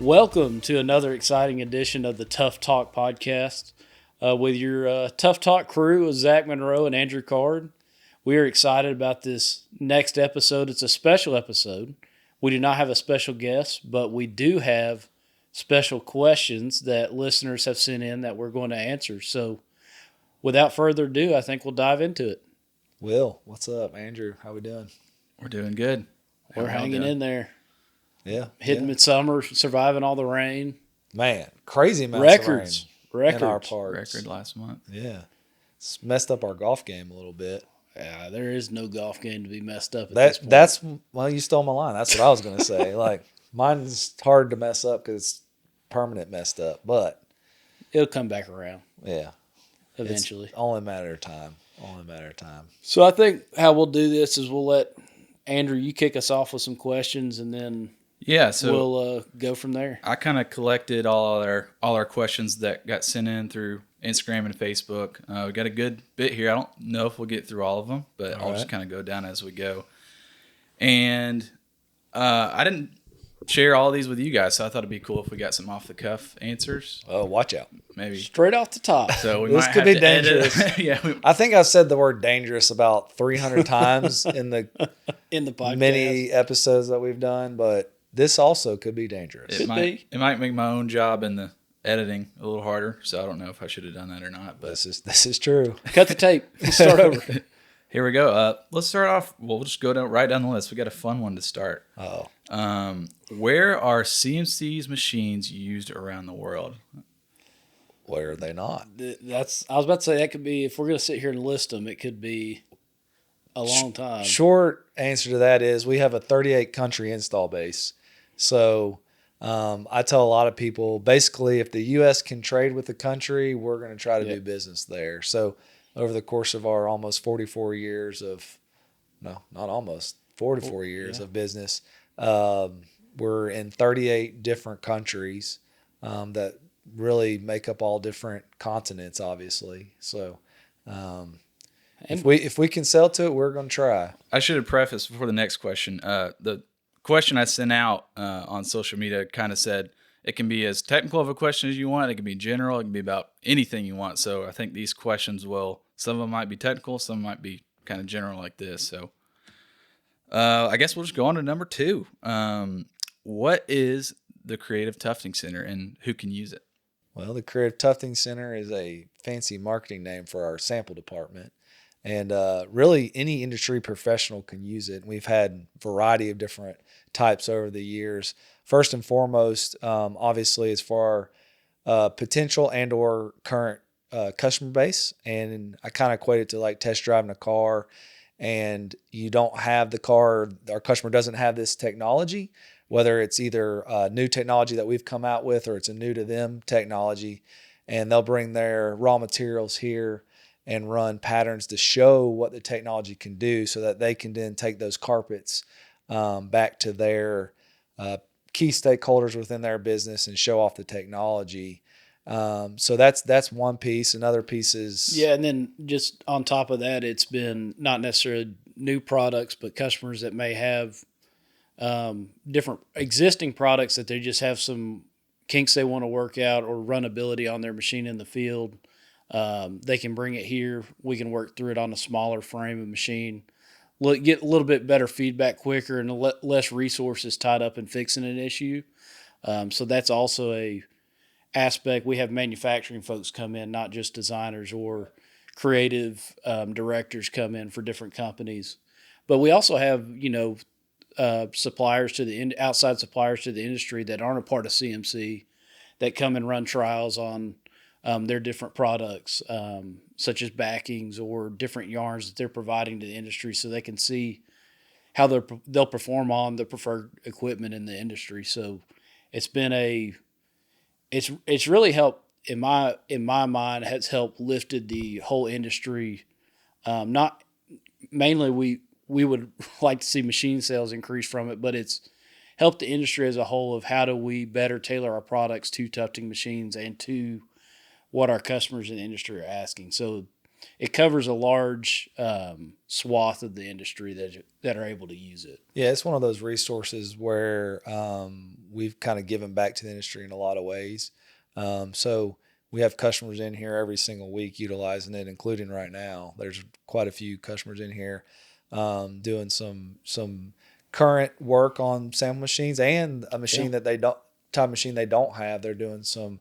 Welcome to another exciting edition of the Tuft Talk podcast with your Tuft Talk crew of Zach Monroe and Andrew Card. We are excited about this next episode. It's a special episode. We do not have a special guest, but we do have special questions that listeners have sent in that we're going to answer. So without further ado, I think we'll dive into it. Will, what's up, Andrew? How we doing? We're doing good. We're hanging in there. Yeah. Hitting midsummer, surviving all the rain. Man, crazy amounts Records. of rain in our parts. Record last month. Yeah. It's messed up our golf game a little bit. Yeah, there is no golf game to be messed up at this point. Well, you stole my line. That's what I was going to say. Like, mine's hard to mess up because it's permanent messed up, but it'll come back around. Yeah. Eventually. It's only a matter of time. So I think how we'll do this is we'll let Andrew, you kick us off with some questions, and then we'll go from there. I kind of collected all our questions that got sent in through Instagram and Facebook. We got a good bit here. I don't know if we'll get through all of them, but I'll just kind of go down as we go. And I didn't share all these with you guys, so I thought it'd be cool if we got some off the cuff answers. Oh, watch out! Maybe straight off the top. So this could be dangerous. I think I've said the word dangerous about 300 times in the podcast. Many episodes that we've done, but this also could be dangerous. It might make my own job in the editing a little harder, so I don't know if I should have done that or not. But this is true. Cut the tape. Start over. Here we go. Let's start off. We'll just go right down the list. We got a fun one to start. Oh. Where are CMC's machines used around the world? Where are they not? I was about to say that could be, if we're going to sit here and list them, it could be a long time. Short answer to that is we have a 38 country install base. So I tell a lot of people, basically, if the U.S. can trade with the country, we're going to try to do business there. So over the course of our almost 44 years of, no, not almost, 44 years of business, we're in 38 different countries that really make up all different continents, obviously. So if we can sell to it, we're going to try. I should have prefaced before the next question. The question I sent out on social media kind of said it can be as technical of a question as you want. It can be general. It can be about anything you want. So I think these questions some of them might be technical. Some might be kind of general like this. So I guess we'll just go on to number 2. What is the Creative Tufting Center and who can use it? Well, the Creative Tufting Center is a fancy marketing name for our sample department. And really any industry professional can use it. And we've had a variety of different types over the years. First and foremost, obviously, is for our potential and or current customer base. And I kind of equate it to like test driving a car and you don't have the car, our customer doesn't have this technology, whether it's either new technology that we've come out with or it's a new to them technology, and they'll bring their raw materials here and run patterns to show what the technology can do so that they can then take those carpets back to their key stakeholders within their business and show off the technology. So that's one piece. Another piece is... Yeah, and then just on top of that, it's been not necessarily new products, but customers that may have different existing products that they just have some kinks they want to work out or runability on their machine in the field. They can bring it here. We can work through it on a smaller frame of machine. Get a little bit better feedback quicker and less resources tied up in fixing an issue. So that's also a aspect. We have manufacturing folks come in, not just designers or creative directors come in for different companies. But we also have, suppliers to the outside suppliers to the industry that aren't a part of CMC that come and run trials on their different products, such as backings or different yarns that they're providing to the industry so they can see how they'll perform on the preferred equipment in the industry. So it's been it's really helped in my mind, has helped lifted the whole industry. Not mainly we would like to see machine sales increase from it, but it's helped the industry as a whole of how do we better tailor our products to tufting machines and to what our customers in the industry are asking. So it covers a large swath of the industry that are able to use it. Yeah, it's one of those resources where we've kind of given back to the industry in a lot of ways. So we have customers in here every single week utilizing it, including right now. There's quite a few customers in here doing some current work on sample machines and a machine that they don't type machine they don't have. They're doing some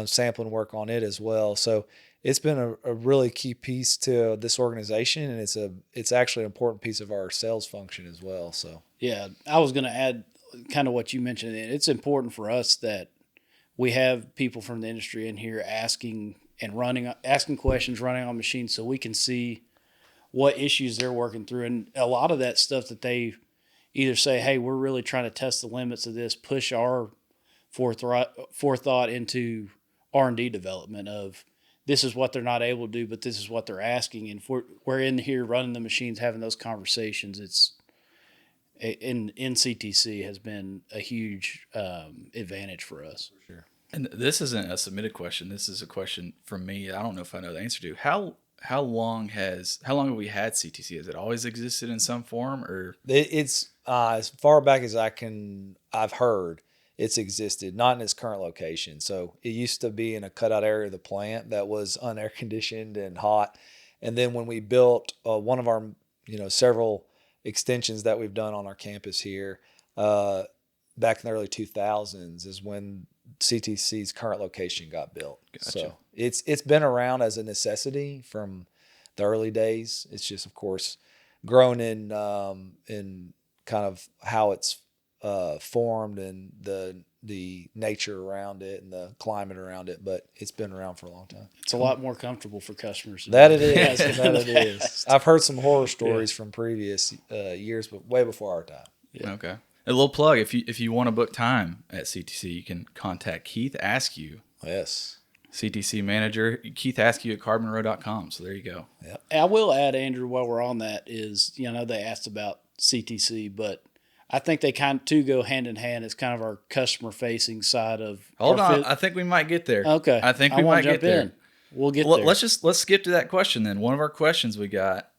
sampling work on it as well. So it's been a really key piece to this organization, and it's actually an important piece of our sales function as well. So yeah, I was going to add kind of what you mentioned. It's important for us that we have people from the industry in here asking questions, running on machines, so we can see what issues they're working through. And a lot of that stuff that they either say, hey, we're really trying to test the limits of this, push our forethought into R&D development of this is what they're not able to do, but this is what they're asking. And if we're in here running the machines, having those conversations, it's in CTC has been a huge advantage for us. for sure. And this isn't a submitted question. This is a question from me. I don't know if I know the answer to. How long have we had CTC? Has it always existed in some form, or It's as far back as I've heard, it's existed, not in its current location. So it used to be in a cutout area of the plant that was unair conditioned and hot. And then when we built one of our, several extensions that we've done on our campus here, back in the early 2000s is when CTC's current location got built. Gotcha. So it's been around as a necessity from the early days. It's just, of course, grown in kind of how it's formed and the nature around it and the climate around it, but it's been around for a long time. It's a lot more comfortable for customers. That it is. That it is. I've heard some horror stories from previous years, but way before our time. Yeah. Okay. A little plug: if you want to book time at CTC, you can contact Keith Askew, Yes. CTC manager. Keith Askew at Card-Monroe.com. So there you go. Yep. I will add, Andrew, while we're on that, is they asked about CTC, but I think they kind of too go hand in hand. It's kind of our customer facing side of. Hold on, I think we might get there. Okay, I think we wanna might get there. in. We'll get there. Let's skip to that question then. One of our questions we got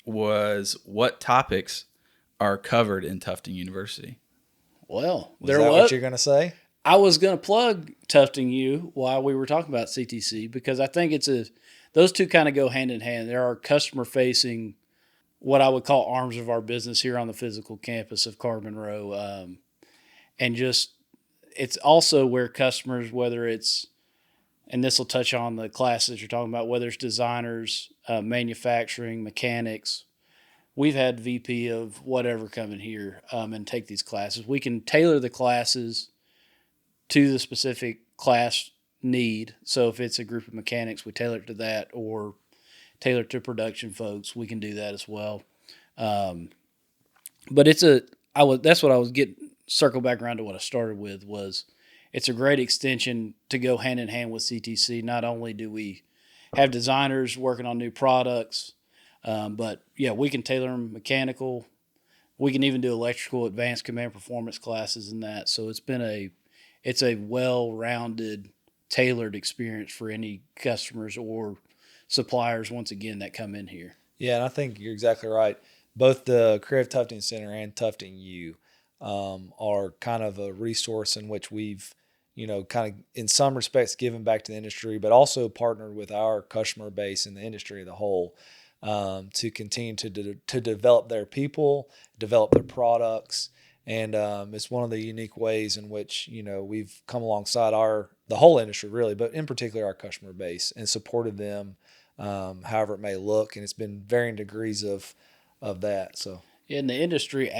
was what topics are covered in Tufting University. Well, Was that what you're going to say? I was going to plug Tufting U while we were talking about CTC because I think those two kind of go hand in hand. There are customer facing, what I would call arms of our business here on the physical campus of Card-Monroe. And just, it's also where customers, whether it's, and this will touch on the classes you're talking about, whether it's designers, manufacturing, mechanics, we've had VP of whatever come in here and take these classes. We can tailor the classes to the specific class need. So if it's a group of mechanics, we tailor it to that, or tailor it to production folks. We can do that as well. But that's what I was circle back around to what I started with was it's a great extension to go hand in hand with CTC. Not only do we have designers working on new products, but yeah, we can tailor them mechanical. We can even do electrical, advanced command performance classes and that. So it's a well-rounded, tailored experience for any customers or suppliers, once again, that come in here. Yeah, and I think you're exactly right. Both the Creative Tufting Center and Tufting U are kind of a resource in which we've, kind of in some respects given back to the industry, but also partnered with our customer base and the industry as a whole to continue to develop their people, develop their products. And it's one of the unique ways in which, we've come alongside the whole industry really, but in particular our customer base and supported them however it may look. And it's been varying degrees of that. So in the industry,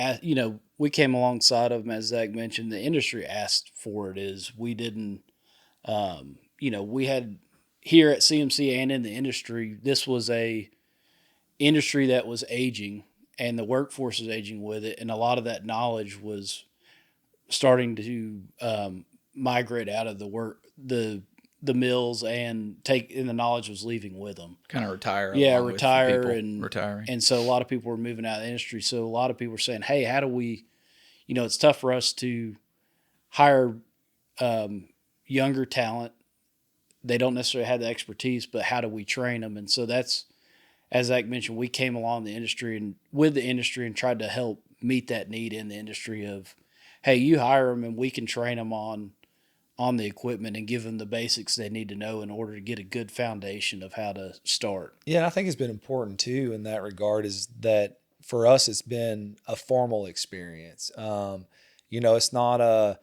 we came alongside of them, as Zach mentioned, the industry asked for it. We didn't, we had here at CMC and in the industry, this was a industry that was aging and the workforce is aging with it. And a lot of that knowledge was starting to migrate out of the mills and the knowledge was leaving with them. Kind of retire. Yeah, along with retire people and retiring. And so a lot of people were moving out of the industry. So a lot of people were saying, hey, how do we, it's tough for us to hire younger talent they don't necessarily have the expertise, but how do we train them? And so that's, as Zach mentioned, we came along the industry and with the industry and tried to help meet that need in the industry of, hey, you hire them and we can train them on the equipment and give them the basics they need to know in order to get a good foundation of how to start. Yeah, and I think it's been important too in that regard is that for us it's been a formal experience. It's not a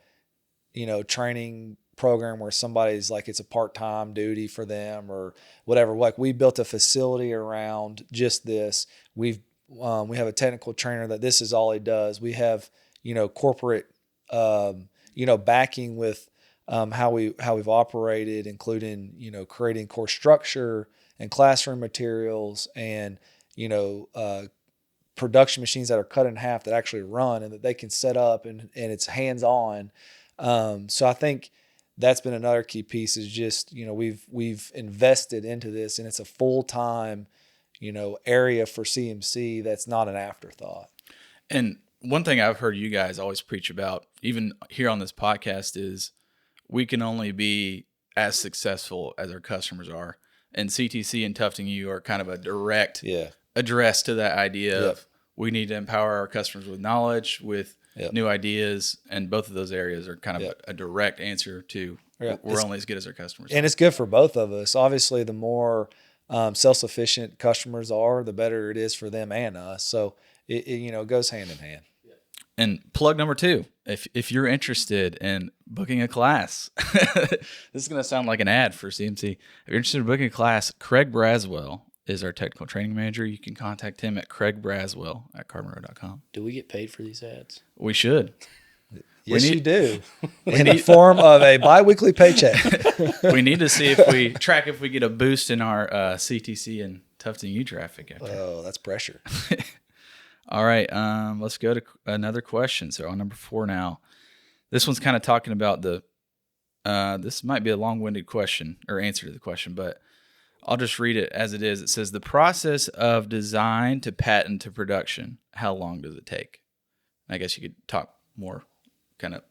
training program where somebody's like it's a part-time duty for them or whatever. Like we built a facility around just this. We have a technical trainer that this is all he does. We have corporate backing with how we've operated, including creating course structure and classroom materials and production machines that are cut in half that actually run and that they can set up and it's hands-on. So I think that's been another key piece is just we've invested into this and it's a full-time area for CMC that's not an afterthought. And one thing I've heard you guys always preach about, even here on this podcast, is we can only be as successful as our customers are. And CTC and Tufting U are kind of a direct address to that idea of we need to empower our customers with knowledge, with new ideas, and both of those areas are kind of a direct answer to we're only as good as our customers. And it's good for both of us. Obviously, the more self-sufficient customers are, the better it is for them and us. So it goes hand in hand. And plug number 2, if you're interested in booking a class, this is going to sound like an ad for CMC. If you're interested in booking a class, Craig Braswell is our technical training manager. You can contact him at craigbraswell@cardmonroe.com. Do we get paid for these ads? We should. Yes, you do. In the form of a biweekly paycheck. We need to see if we get a boost in our CTC and Tufting U traffic. Oh, that's pressure. All right, let's go to another question. So on number 4 now. This one's kind of talking about this might be a long-winded question or answer to the question, but I'll just read it as it is. It says, the process of design to patent to production, how long does it take? I guess you could talk more kind of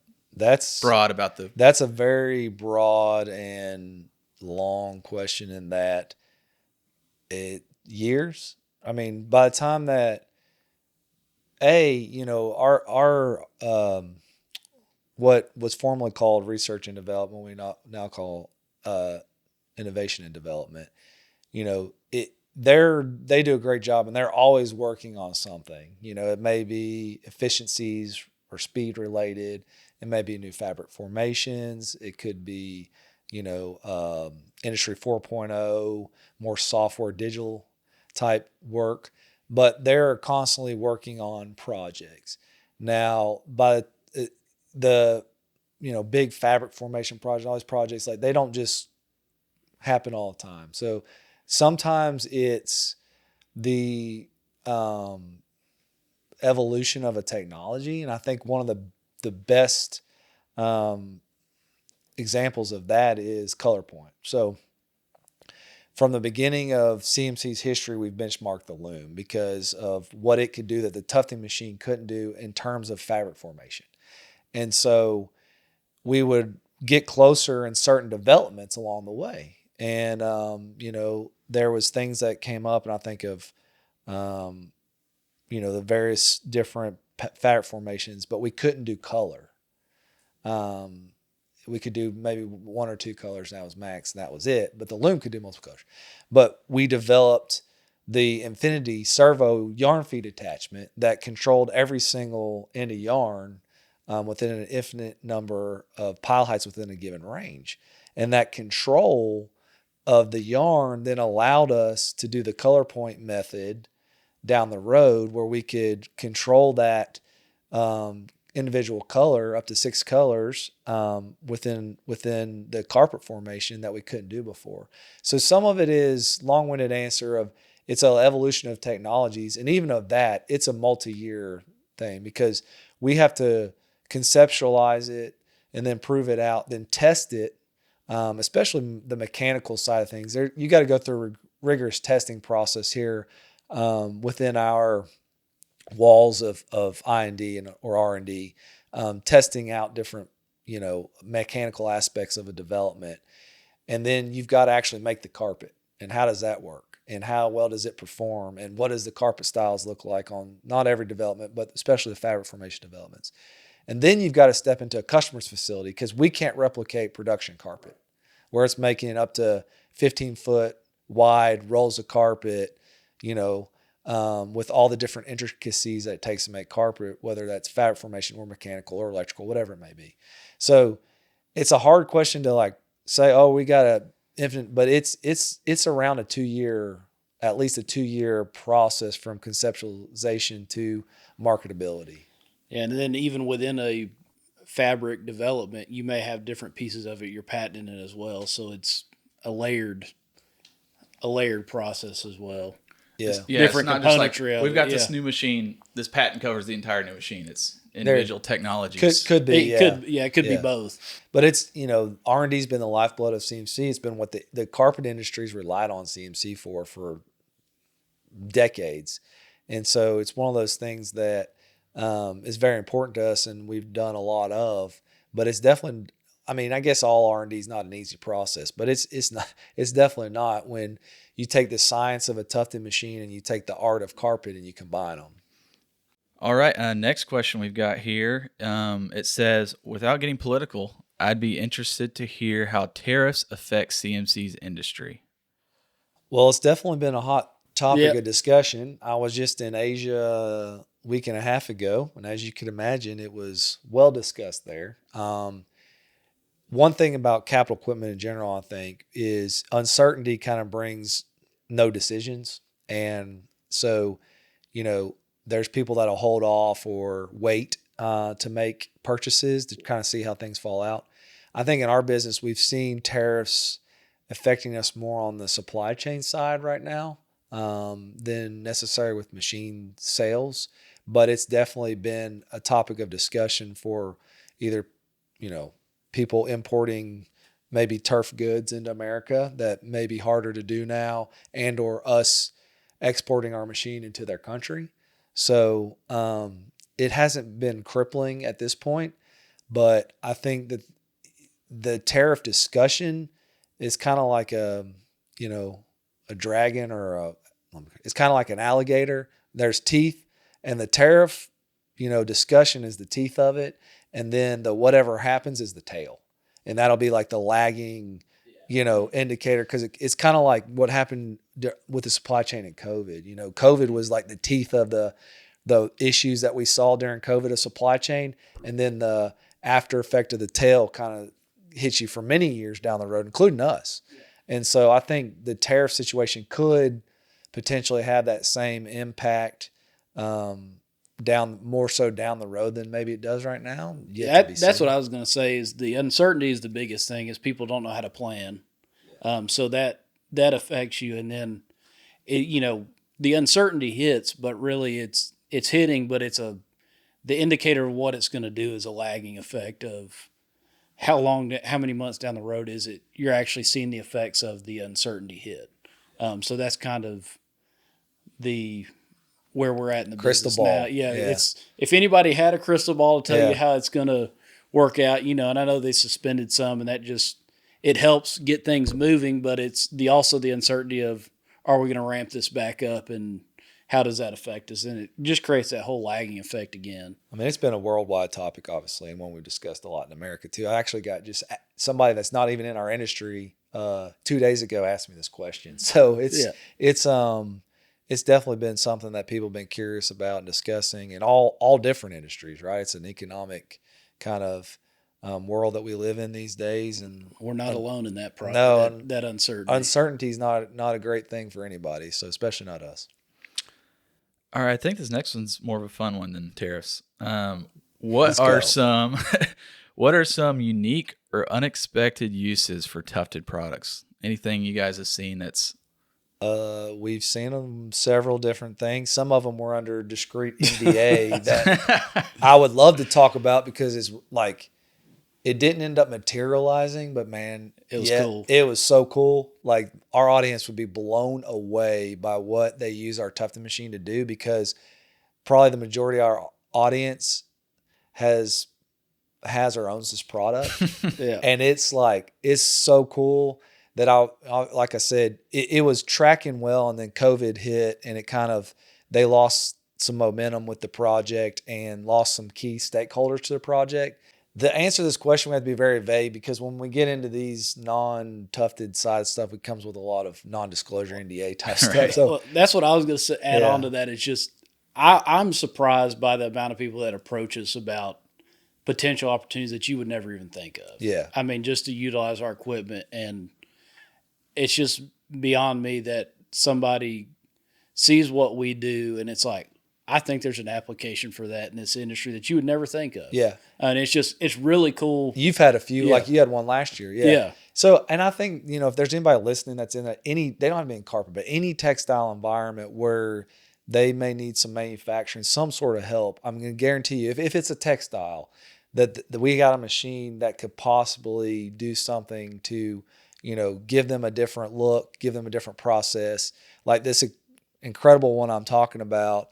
broad about That's a very broad and long question in that years. I mean, by the time that our what was formerly called research and development, we now call innovation and development. They do a great job and they're always working on something. It may be efficiencies or speed related. It may be new fabric formations. It could be, industry 4.0, more software, digital type work. But they're constantly working on projects. Now, by the big fabric formation project, all these projects, like they don't just happen all the time. So sometimes it's the evolution of a technology, and I think one of the best examples of that is color point. So from the beginning of CMC's history, we've benchmarked the loom because of what it could do that the tufting machine couldn't do in terms of fabric formation. And so we would get closer in certain developments along the way. And, there was things that came up, and I think of, the various different fabric formations, but we couldn't do color. We could do maybe 1 or 2 colors, and that was max, and that was it. But the loom could do multiple colors. But we developed the Infinity servo yarn feed attachment that controlled every single end of yarn within an infinite number of pile heights within a given range. And that control of the yarn then allowed us to do the color point method down the road where we could control that individual color up to 6 colors within the carpet formation that we couldn't do before. So some of it is long-winded answer of it's an evolution of technologies, and even of that, it's a multi-year thing because we have to conceptualize it and then prove it out, then test it, especially the mechanical side of things. You got to go through a rigorous testing process here within our walls of I&D or R&D, testing out different, mechanical aspects of a development. And then you've got to actually make the carpet. And how does that work? And how well does it perform? And what does the carpet styles look like on not every development, but especially the fabric formation developments? And then you've got to step into a customer's facility, because we can't replicate production carpet where it's making up to 15-foot wide rolls of carpet, with all the different intricacies that it takes to make carpet, whether that's fabric formation or mechanical or electrical, whatever it may be. So it's a hard question to like say, oh, we got a infinite, but it's around at least a 2-year process from conceptualization to marketability. And then even within a fabric development, you may have different pieces of it you're patenting it as well. So it's a layered process as well. Yeah. Different it's not just like, componentry of we've got it, this new machine. This patent covers the entire new machine. It's individual technologies. Could be. It could be both. But it's, R&D's been the lifeblood of CMC. It's been what the carpet industry's relied on CMC for decades. And so it's one of those things that is very important to us, and we've done a lot of. But it's definitely, I guess all R&D is not an easy process, but it's not. It's definitely not when you take the science of a tufting machine and you take the art of carpet and you combine them. All right. Next question we've got here. It says, without getting political, I'd be interested to hear how tariffs affect CMC's industry. Well, it's definitely been a hot topic of discussion. I was just in Asia a week and a half ago, and as you can imagine, it was well discussed there. One thing about capital equipment in general, I think, is uncertainty kind of brings no decisions. And so, there's people that'll hold off or wait to make purchases to kind of see how things fall out. I think in our business, we've seen tariffs affecting us more on the supply chain side right now than necessary with machine sales. But it's definitely been a topic of discussion for either, people importing maybe turf goods into America that may be harder to do now, and or us exporting our machine into their country. So it hasn't been crippling at this point, but I think that the tariff discussion is kind of like a dragon it's kind of like an alligator. There's teeth, and the tariff, discussion is the teeth of it. And then the whatever happens is the tail. And that'll be like the lagging, indicator, because it's kind of like what happened with the supply chain in COVID. COVID was like the teeth of the issues that we saw during COVID of supply chain. And then the after effect of the tail kind of hits you for many years down the road, including us. Yeah. And so I think the tariff situation could potentially have that same impact more so down the road than maybe it does right now. That's what I was going to say, is the uncertainty is the biggest thing, is people don't know how to plan. So that affects you. And then, the uncertainty hits, but really it's hitting, but the indicator of what it's going to do is a lagging effect of how many months down the road is it you're actually seeing the effects of the uncertainty hit. So that's kind of where we're at in the crystal business ball. now. Yeah, it's, if anybody had a crystal ball to tell you how it's going to work out, and I know they suspended some, and that it helps get things moving, but it's also the uncertainty of, are we going to ramp this back up, and how does that affect us? And it just creates that whole lagging effect again. It's been a worldwide topic, obviously, and one we've discussed a lot in America too. I actually got just somebody that's not even in our industry 2 days ago asked me this question. So it's definitely been something that people have been curious about and discussing in all different industries, right? It's an economic kind of world that we live in these days, and we're not alone in that process. No, that uncertainty. Uncertainty is not a great thing for anybody, so especially not us. All right, I think this next one's more of a fun one than tariffs. What are some unique or unexpected uses for tufted products? Anything you guys have seen that's... We've seen them several different things. Some of them were under discrete NDA that I would love to talk about, because it's like, it didn't end up materializing, but man, it was cool. It was so cool. Like, our audience would be blown away by what they use our tufting machine to do, because probably the majority of our audience has or owns this product. Yeah. And it's so cool that I like I said, it was tracking well, and then COVID hit, and they lost some momentum with the project and lost some key stakeholders to the project. The answer to this question, we have to be very vague, because when we get into these non-tufted side stuff, it comes with a lot of non-disclosure NDA type stuff. So well, that's what I was going to add on to that. It's just I'm surprised by the amount of people that approach us about potential opportunities that you would never even think of. Yeah. I mean, just to utilize our equipment, and it's just beyond me that somebody sees what we do and it's like, I think there's an application for that in this industry that you would never think of. Yeah. And it's really cool. You've had a few, like you had one last year. Yeah. Yeah. So, and I think, if there's anybody listening that's in they don't have to be in carpet, but any textile environment where they may need some manufacturing, some sort of help, I'm going to guarantee you, if it's a textile, that we got a machine that could possibly do something to, give them a different look, give them a different process. Like this incredible one I'm talking about.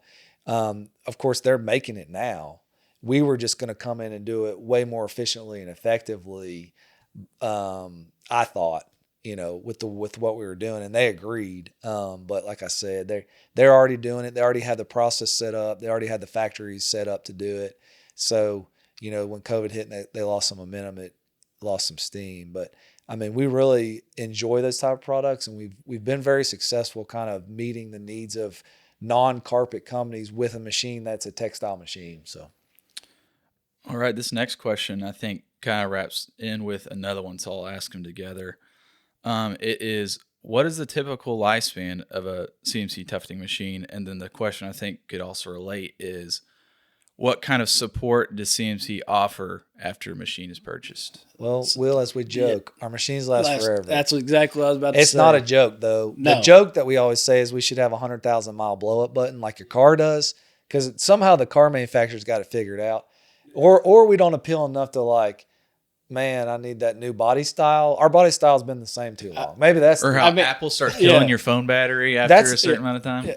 Of course, they're making it now. We were just going to come in and do it way more efficiently and effectively. I thought, with what we were doing, and they agreed. But like I said, they're already doing it. They already had the process set up. They already had the factories set up to do it. So, when COVID hit and they lost some momentum, it lost some steam. But I mean, we really enjoy those type of products, and we've been very successful kind of meeting the needs of non-carpet companies with a machine that's a textile machine. So, all right, this next question I think kind of wraps in with another one, so I'll ask them together. It is, what is the typical lifespan of a CNC tufting machine? And then the question I think could also relate is, what kind of support does CNC offer after a machine is purchased? Well, Will, as we joke, our machines last forever. That's exactly what I was about to say. It's not a joke, though. No. The joke that we always say is we should have a 100,000 mile blow up button like your car does, because somehow the car manufacturer's got it figured out, or we don't appeal enough to like, man, I need that new body style. Our body style's been the same too long. Maybe that's or how Apple starts killing your phone battery after a certain amount of time.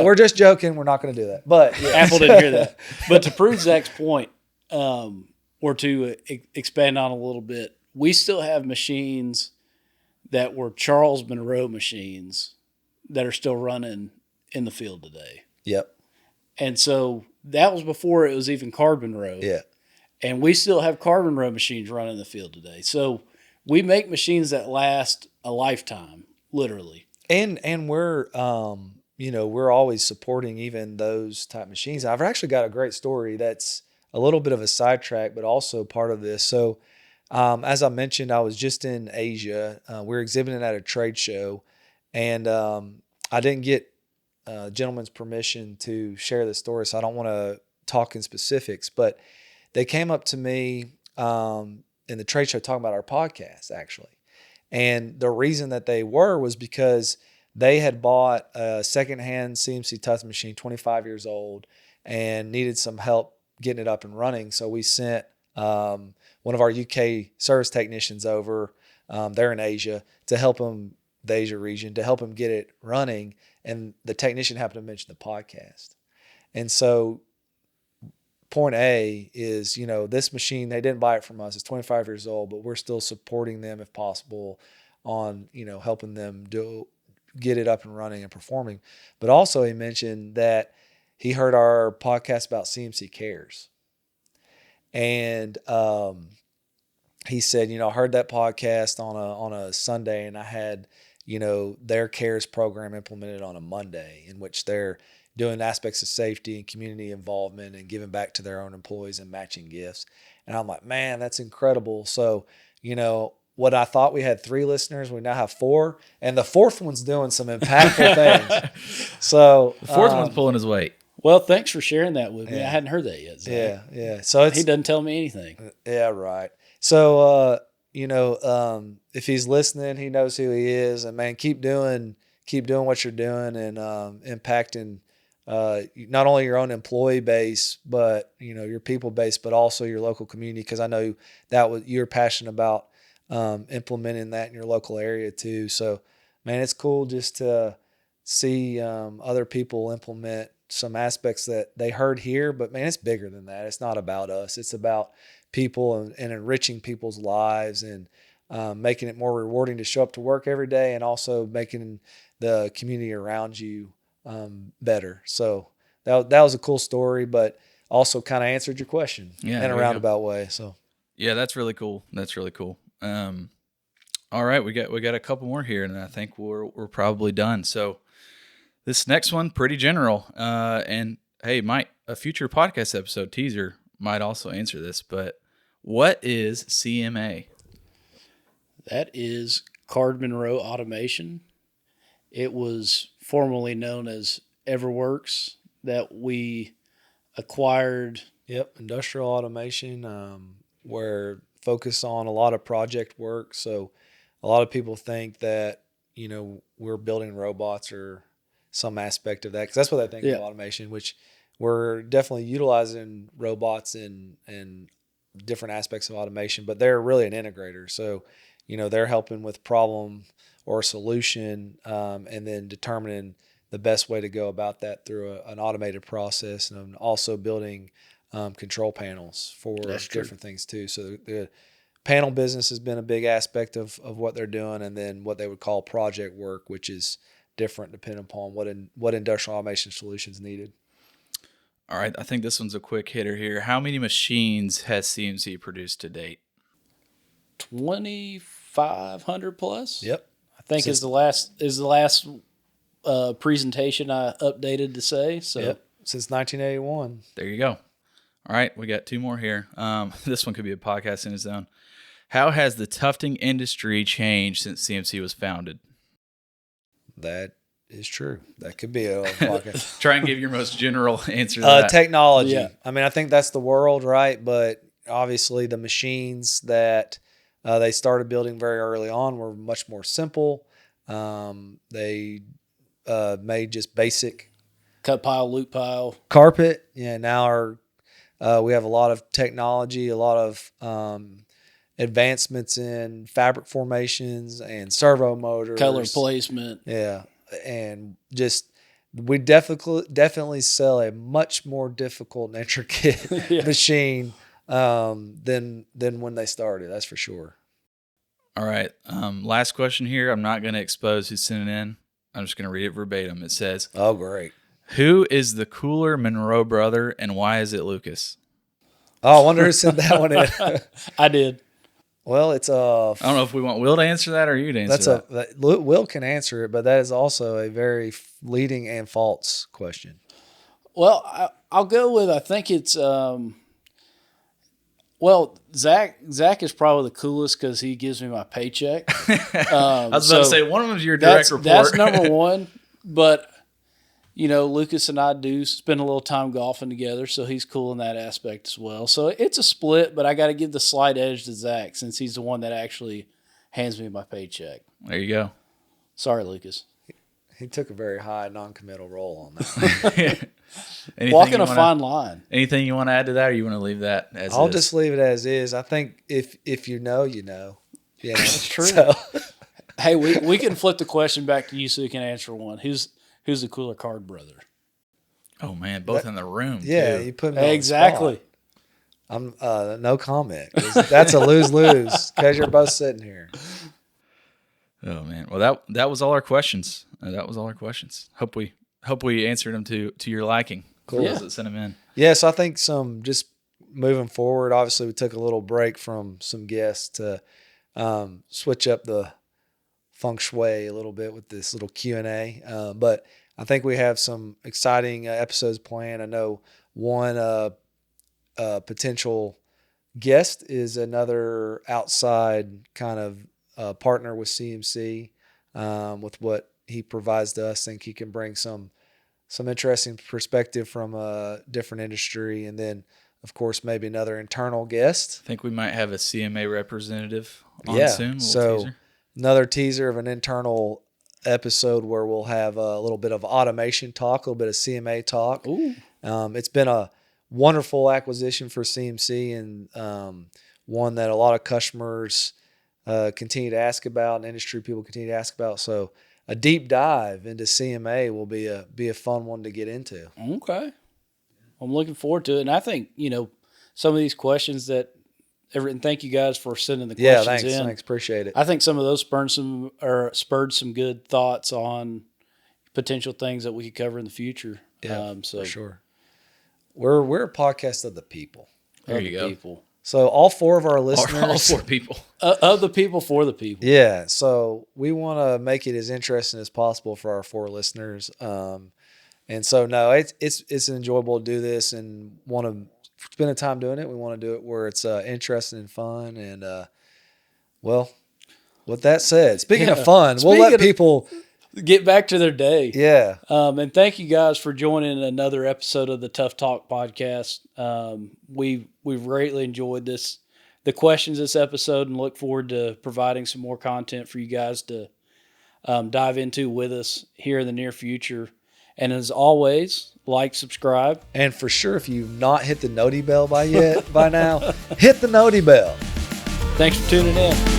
We're just joking. We're not going to do that. But Apple didn't hear that. But to prove Zach's point, or to expand on a little bit, we still have machines that were Card-Monroe machines that are still running in the field today. Yep. And so that was before it was even Card-Monroe. Yeah. And we still have Card-Monroe machines running in the field today. So we make machines that last a lifetime, literally. And we're we're always supporting even those type machines. I've actually got a great story that's a little bit of a sidetrack, but also part of this. So as I mentioned, I was just in Asia. We're exhibiting at a trade show, and I didn't get a gentleman's permission to share the story, so I don't want to talk in specifics, but they came up to me in the trade show talking about our podcast, actually. And the reason that they was because they had bought a secondhand CNC tufting machine, 25 years old, and needed some help getting it up and running. So we sent one of our UK service technicians over, they're in Asia, to help them, the Asia region, to help them get it running. And the technician happened to mention the podcast. And so point A is, this machine, they didn't buy it from us. It's 25 years old, but we're still supporting them if possible on, helping them get it up and running and performing. But also he mentioned that he heard our podcast about CNC Cares. And he said, I heard that podcast on a Sunday, and I had, their Cares program implemented on a Monday, in which they're doing aspects of safety and community involvement and giving back to their own employees and matching gifts. And I'm like, man, that's incredible. So, what I thought we had 3 listeners, we now have 4, and the 4th one's doing some impactful things. So the 4th one's pulling his weight. Well, thanks for sharing that with me. Yeah. I hadn't heard that yet, Zach. Yeah. So he doesn't tell me anything. Yeah, right. So, if he's listening, he knows who he is, and man, keep doing what you're doing, and impacting not only your own employee base, but your people base, but also your local community. Because I know you're passionate about implementing that in your local area too. So, man, it's cool just to see other people implement some aspects that they heard here. But man, it's bigger than that. It's not about us. It's about people and enriching people's lives, and making it more rewarding to show up to work every day, and also making the community around you better. So that was a cool story, but also kind of answered your question in a roundabout way. So yeah, that's really cool. That's really cool. All right, we got a couple more here, and I think we're probably done. So this next one, pretty general, and hey, a future podcast episode teaser might also answer this, but what is CMA? That is Card-Monroe Automation. It was formerly known as EverWorks that we acquired. Yep, industrial automation, where focus on a lot of project work. So a lot of people think that, we're building robots or some aspect of that, because that's what they think of automation, which we're definitely utilizing robots in different aspects of automation, but they're really an integrator. So, they're helping with problem or solution, and then determining the best way to go about that through an automated process, and also building control panels for different things too. So the panel business has been a big aspect of what they're doing, and then what they would call project work, which is different depending upon what industrial automation solutions needed. All right, I think this one's a quick hitter here. How many machines has CMC produced to date? 2,500 plus. Yep, I think is the last presentation I updated to say. So since 1981. There you go. All right, we got two more here. This one could be a podcast in its own. How has the tufting industry changed since CMC was founded? That is true. That could be a podcast. Try and give your most general answer to that. Technology. Yeah. I mean, I think that's the world, right? But obviously the machines that they started building very early on were much more simple. They made just basic cut pile, loop pile, carpet. Yeah. Now we have a lot of technology, a lot of advancements in fabric formations and servo motors, color placement. Yeah. And just we definitely sell a much more difficult and intricate machine than when they started. That's for sure. All right. Last question here. I'm not going to expose who's sent it in. I'm just going to read it verbatim. It says, "Oh, great. Who is the cooler Monroe brother, and why is it Lucas?" Oh, I wonder who sent that one in. I did. Well, it's I don't know if we want Will to answer that or you to answer that. Will can answer it, but that is also a very leading and false question. Well, I'll go with, I think it's, Zach is probably the coolest because he gives me my paycheck. I was about to say, one of them is your direct report. That's number one. But, Lucas and I do spend a little time golfing together, so he's cool in that aspect as well. So it's a split, but I got to give the slight edge to Zach since he's the one that actually hands me my paycheck. There you go. Sorry, Lucas. He took a very high non-committal role on that. Walking a fine line. Anything you want to add to that, or you want to leave that as I'll is? just leave it as is. I think if you know, you know. Yeah, that's true. So. Hey, we can flip the question back to you so you can answer one. Who's the cooler card brother? Oh man, both in the room. Yeah, too. you put me on exactly. The spot. I'm no comment. That's a lose-lose because you're both sitting here. Oh man, well that was all our questions. That was all our questions. Hope we answered them to your liking. Cool. Those that sent them in. Yeah, so I think just moving forward. Obviously, we took a little break from some guests to switch up the feng shui a little bit with this little Q&A. But I think we have some exciting episodes planned. I know one potential guest is another outside kind of partner with CMC with what he provides to us. I think he can bring some interesting perspective from a different industry. And then, of course, maybe another internal guest. I think we might have a CMA representative on soon. So teaser. Another teaser of an internal episode where we'll have a little bit of automation talk, a little bit of CMA talk. Ooh. It's been a wonderful acquisition for CMC, and one that a lot of customers continue to ask about, and industry people continue to ask about. So a deep dive into CMA will be a fun one to get into. Okay. I'm looking forward to it. And I think, some of these questions that And thank you guys for sending the Yeah, questions in. thanks. Appreciate it. I think some of those spurred some good thoughts on potential things that we could cover in the future. Yeah, for sure. We're a podcast of the people. There you go. People. So all 4 of our listeners, All 4 people. Of the people for the people. Yeah. So we want to make it as interesting as possible for our 4 listeners. And so no, it's enjoyable to do this and want to spend the time doing it. We want to do it where it's interesting and fun. And well, with that said, speaking of fun, we'll let people get back to their day. Yeah. And thank you guys for joining another episode of the Tuft Talk podcast. We've greatly enjoyed the questions this episode, and look forward to providing some more content for you guys to dive into with us here in the near future. And as always, like, subscribe. And for sure, if you've not hit the noti bell by now, hit the noti bell. Thanks for tuning in.